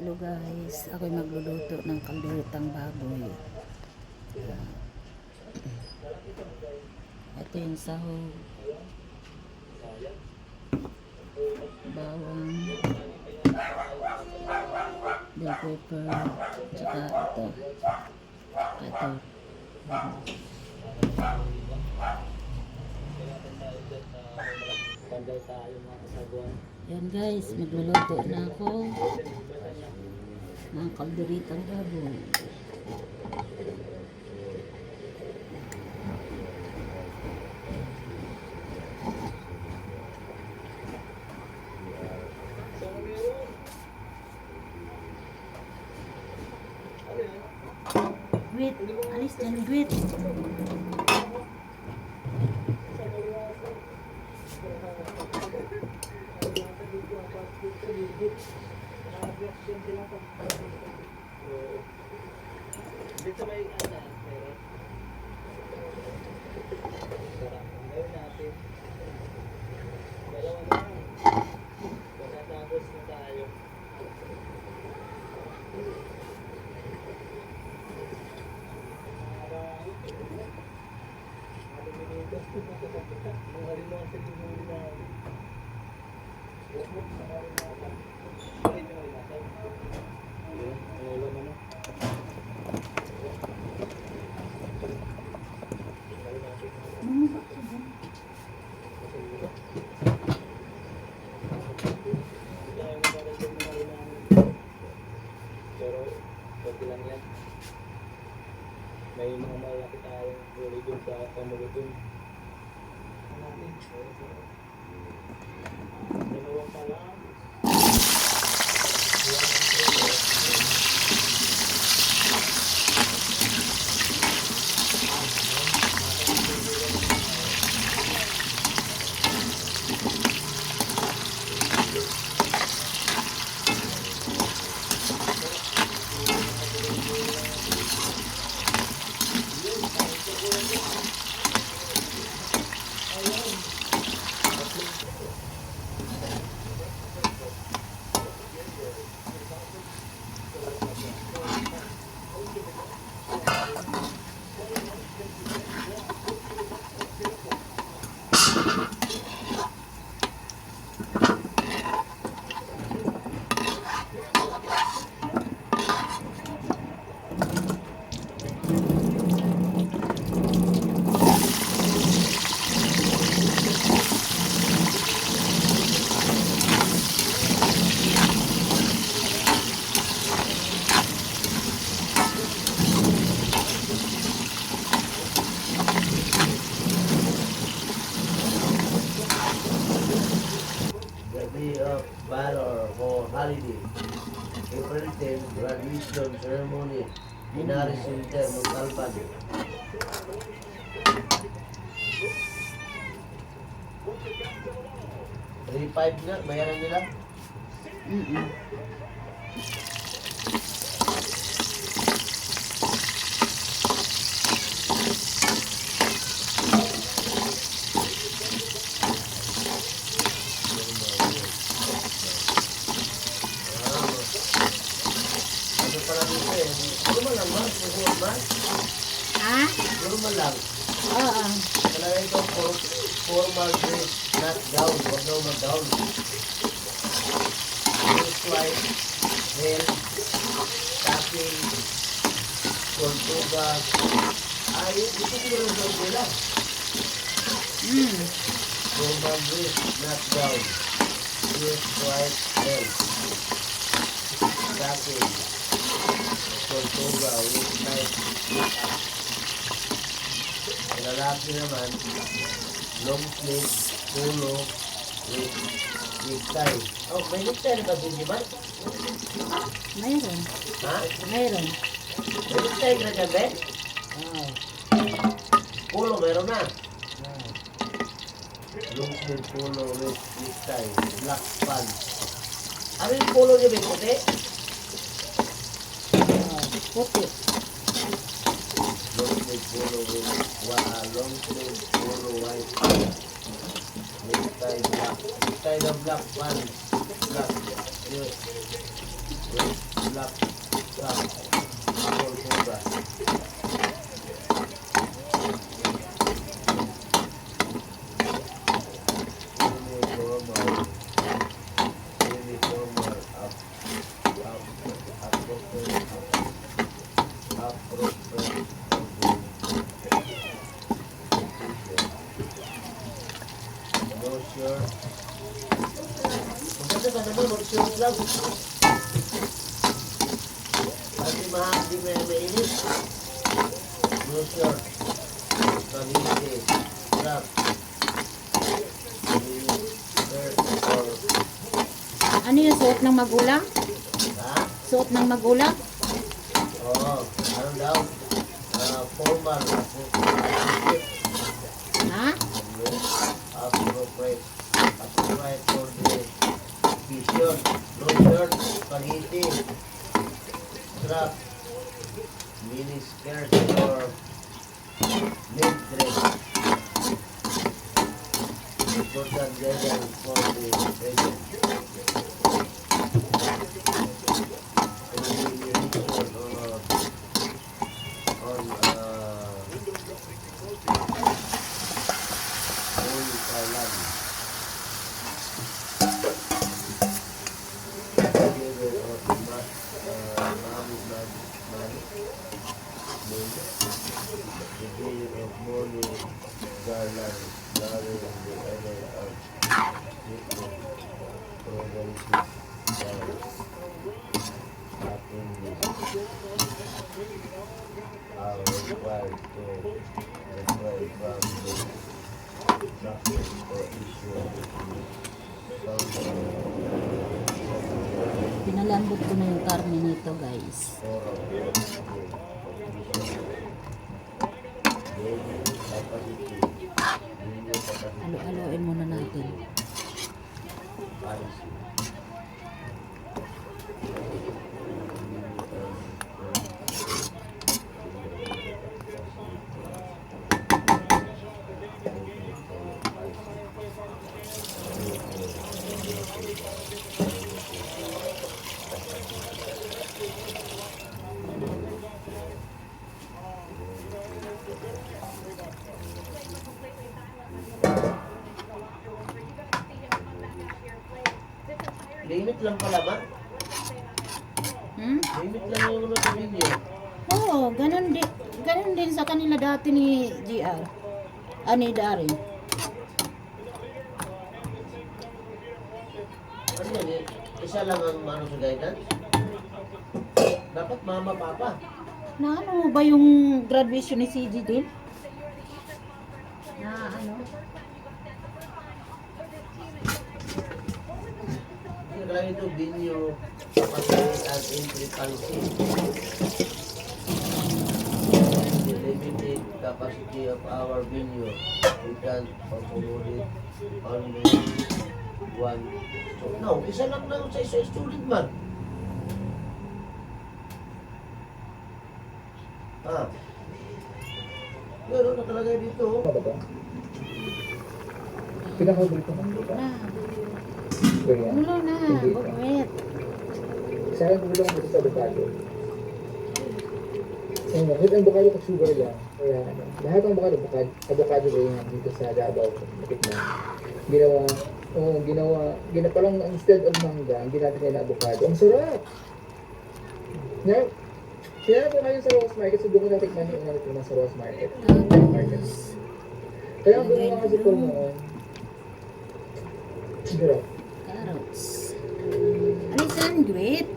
Hello guys, ako'y magluluto ng kalderetang baboy. Ito yung sahog, bawang, bell pepper, tsaka ito. Yan guys, magluluto na ako ng kalderetang baboy. Wait, alis dyan, wait. Dito may meron. Ngayon natin. Dalawa na lang. Pagkatapos na tayo. Pero, pwede lang yan. May mga malaki tayong huli dun sa pamulutong. Dalawa pa lang. Day of Valor for holiday. April 10, graduation ceremony. Inaris Center, Montalban. 3.5 na, bayaran nila. Ano pala dito eh? Puro man lang, man. Puro man. Ha? Puro man lang. Oo. Talaga ito, formal dress, not gown. Huwag daw mag-gown. Dress white, hair, stocking, tortuga. Ayun, ito siguro daw nila. Formal dress, not gown. Dress white, hair, stocking, tortuga, with nice make-up. Ang lalaki naman, long sleeve, polo, with necktie. Oh, may necktie na ba din, di ba? Mayroon. Ha? Mayroon. May necktie ka na dyan, Ben? Oo. Polo, mayroon na. Long sleeve, polo, with necktie, black pants. Ano yung polo niya, Ben? Puti? Puti. Long sleeve, polo, with long sleeve, polo, white. Necktie na black pants. Black. Yes. Black Trap. Apple Cobra. Uniformal. Appropriate. No shirt. Maganda ka naman, mag-shirt lang. Kasi di mainit. No shirt. Kalite. Strap. Shirt or... Ano yung suot ng magulang? Ha? Suot ng magulang? Oo. Ano daw? Formal. Ha? Appropriate. Appropriate for the occasion. No shirt. Kalite. Strap. Mini skirt or mid dress. Important guidance for the present. Are required to refrain from the practice or issue Pinalambot ko na yung karne nito, guys. Alo-aloin muna natin. Limit lang pala ba? Limit lang yung ano sa video. Oo, ganun din sa kanila dati ni GR. Ni Darin. Ano yan eh? Isa lang ang ano sa guidance? Dapat mama, papa. Na ano ba yung graduation ni CG din? Na ano? Nakalagay ito, venue capacity and entry policy. The limited capacity of our venue. We can accommodate only one. So, no, isa lang sa isa student man. Ah. Pero nakalagay dito. Pinaka-dito ng lupa. Na. Ganyan. Ulo na. Hindi pa. Bukit. Sa akin, gulo ko sa avocado. Ayun, hit ang avocado kung sugar lang. Kaya ano, lahat ng avocado ganyan dito sa Davao. Bakit na? Ginapalang instead of mangga, ang ginagawa nila na avocado. Ang sarap! Kaya po ngayon sa Rose Market, so doon ko natikman yung unang ito sa Rose Market. Kaya ang doon kasi po noon, siguro, Carrots. Alis sandwich.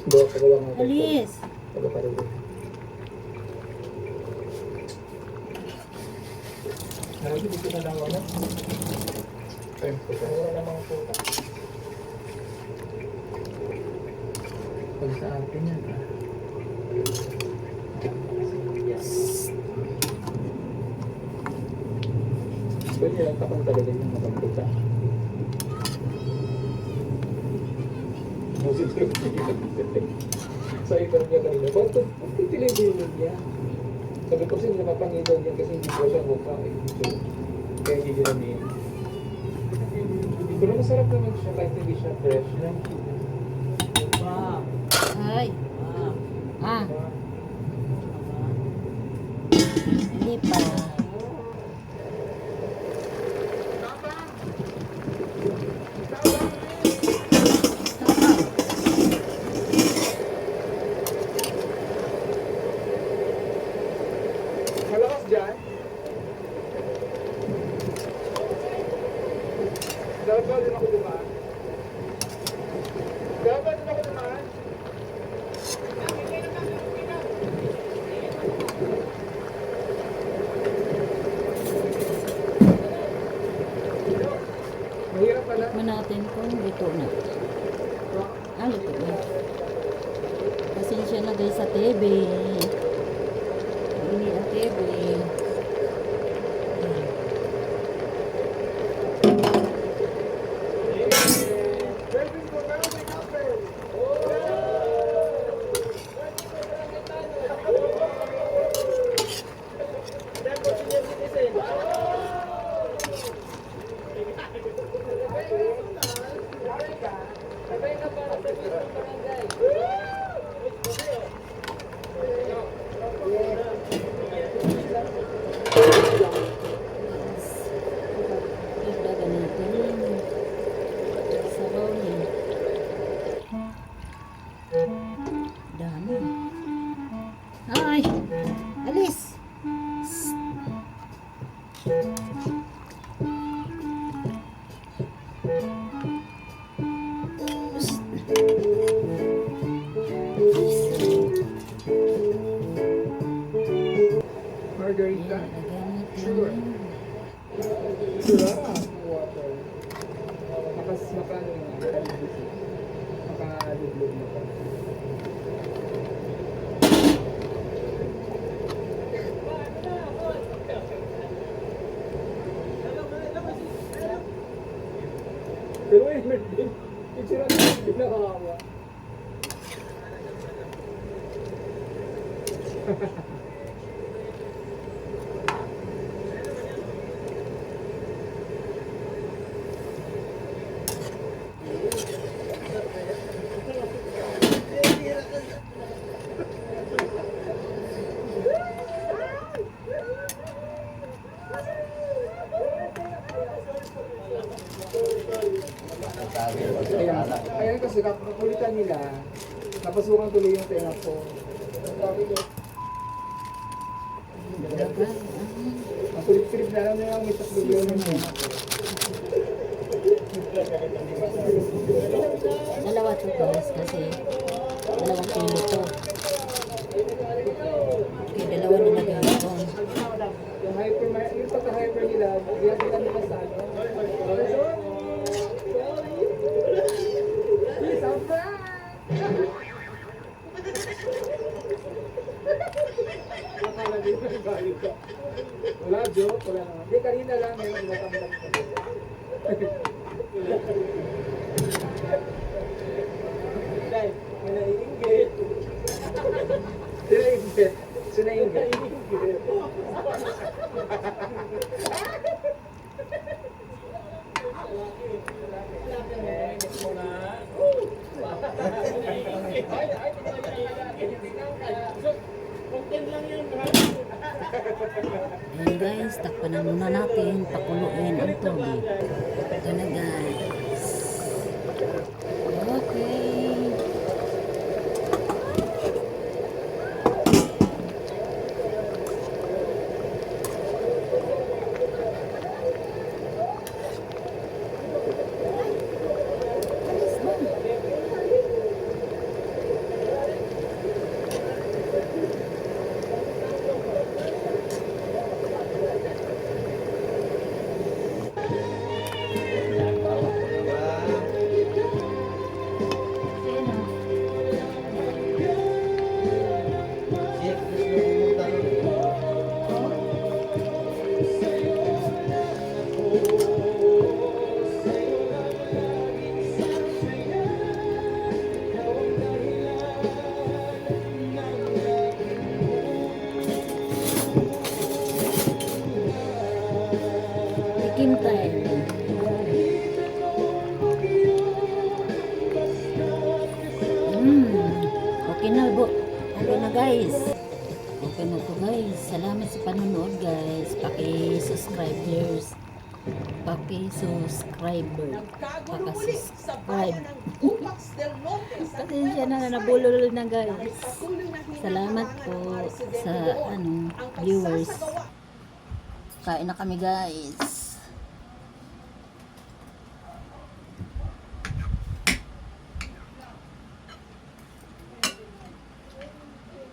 doon, pagawa nga ito. Alis. Avocado doon. Hindi dito na lang ako. Wala namang puta. Pag sa atin yan, ah. Pwede lang kapag talaga yung makaputa. So, ikaw niya kanina, bakit tilibin niya? Sabi ko kasi napapangilan niya kasi hindi ko siya mukha eh. So, kaya hindi niya namin. Pero masarap naman siya kahit hindi siya fresh. Wow! Ay. Ah. Hindi pa. Malakas dyan. Dapat din ako dumaan. Dapat din ako dumaan. Mahirap pala. Tikman natin kung luto na. Ah, luto na. Pasensya na guys sa TV. Ini ang TV. Dagdagan natin yung sabaw niya. Dami. Ay! Alis! Margarita. Ayan, lagyan natin. Sugar. Sarap. Water. Makano yung makalublog mo pa. Pero wait, Merlin. Picture ang pinakawa. Ayan, ayan kasi kakulitan nila, napasukan tuloy yung tenga ko. Ang kulit-kulit na lang nila ang mitas bigyan ng tenga ko. Dalawa to guys kasi dalawang kilo to. Okay, dalawa na lagyan ko. Yung hyper, yung pagka-hyper nila, ginagawa nila sa ano. Please, I'm back! Wala, joke. Wala naman. Hindi, kanina lang. May natamdak ko. Dahil, may naiinggit. Sinainggit. Sinainggit. Ayan guys, takpan na muna natin, pakuluin ang tubig. Ito na guys. Okay. Tikim time. Okay Okay na po. Okay na guys. Okay na to guys. Salamat sa panonood guys. Paki-subscribers. Paki-subscriber. Nagkaguluhuli sa bayan ng Upax del Norte sa Pasensya na nabulol na guys. patuloy na Salamat po sa viewers. Kain na kami guys.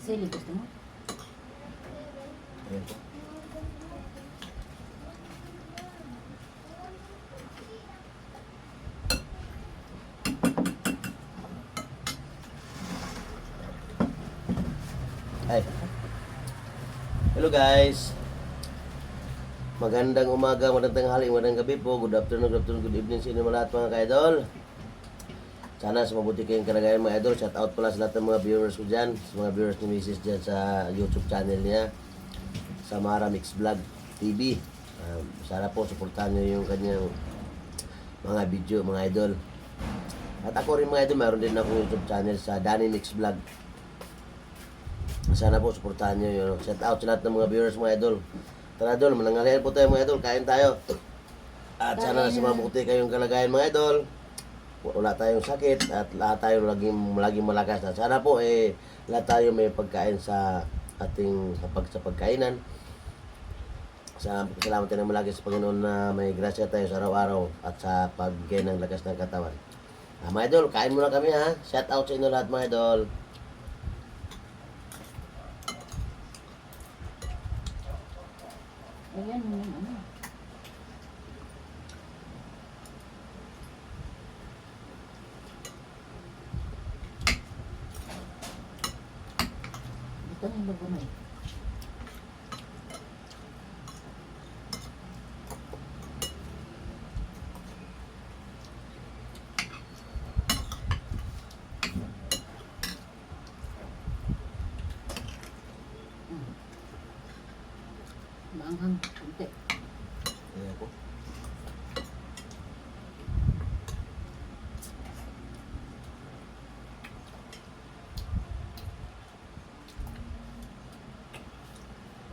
Sili, gusto mo? Ayan po. Ay. Hello guys. Magandang umaga, magandang tanghali, magandang gabi po. Good afternoon, good evening sa inyo lahat mga ka-idol. Sana sa mabuti kayong kalagayan mga idol. Shout out pala sa lahat ng mga viewers ko dyan. Sa mga viewers ni Mrs. dyan sa YouTube channel niya. Samara Mix Vlog TV. Sana po supportahan nyo yung kanyang mga video mga idol. At ako rin mga idol, mayroon din akong YouTube channel sa Danny Mix Vlog. Sana po supportahan nyo yun. Shout out sa lahat ng mga viewers mga idol. Tara idol, manangalian po tayo mga idol. Kain tayo. At sana sa mabuti kayong kalagayan mga idol. Wala tayong sakit at lahat tayo laging malakas. At sana po lahat tayo may pagkain sa ating sa pagkainan. Salamat tayo naman lagi sa Panginoon na may grasya tayo sa araw-araw at sa pag-gain ng lakas ng katawan. Mga idol, kain muna kami ha. Shout out sa inyo lahat mga idol. Ayan, ano. Ito na yung logo na eh. Maanghang, konti. Ayan po.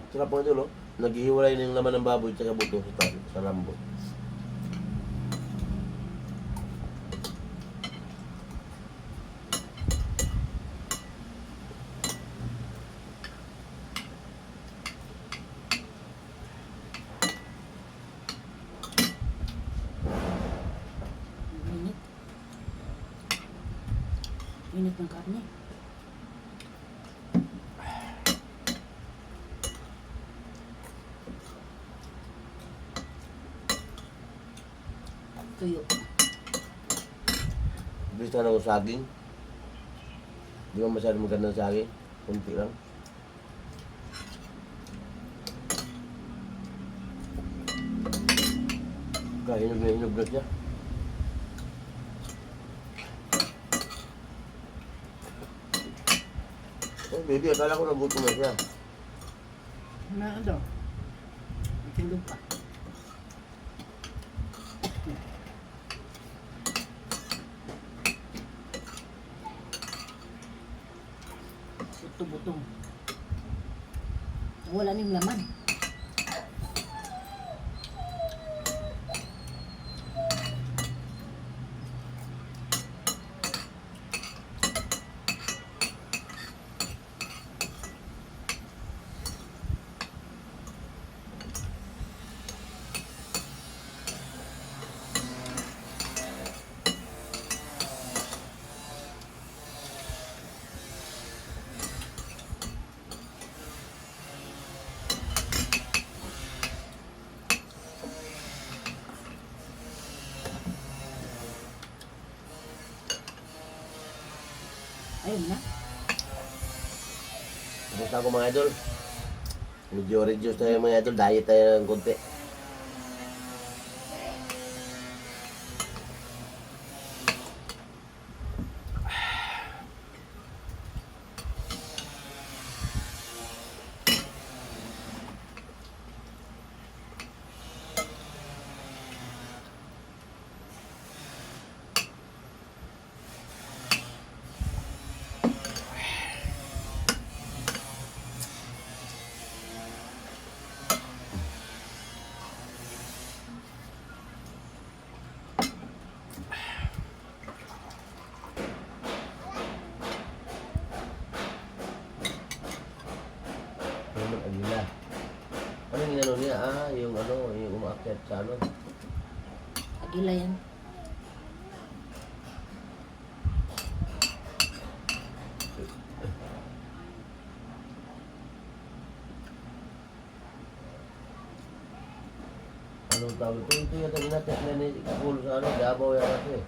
Sarap po ito, no? Naghihiwalay na yung laman ng baboy at buto sa lambo. Init. Init ng karne. Tuyo. Bilis na lang saging. Di ba masyadong magandang saging? Kunti lang. Hinog na siya. Oh baby, akala ko nagutom na siya. Meron daw. Itulog pa. Ito butong. Wala ning laman. Ayun na. Tapos ako mga idol. Medyo reduce tayo mga idol. Diet tayo ng konti. Akit sa ano. Agila yan. Anong tawag ito? Ito yung ginatip na ni Kapul sa ano, Davao yan natin eh.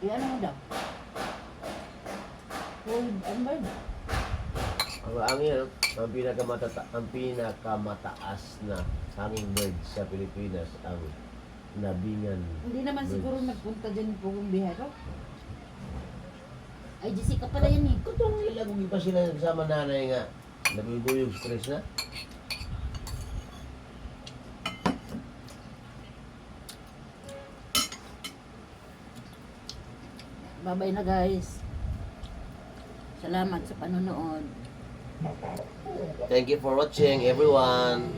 Yan ano daw? Hold and bird. Ang angin, ang pinakamataas na hummingbird sa Pilipinas ang Nabingan. Hindi naman birds. siguro nagpunta dyan po kung bihero. Ay, Jessica pala yan eh. Kutong nila kung iba sila sama nanay nga. Nabibuyog stress na. Bye-bye na guys. Salamat sa panonood. Thank you for watching everyone.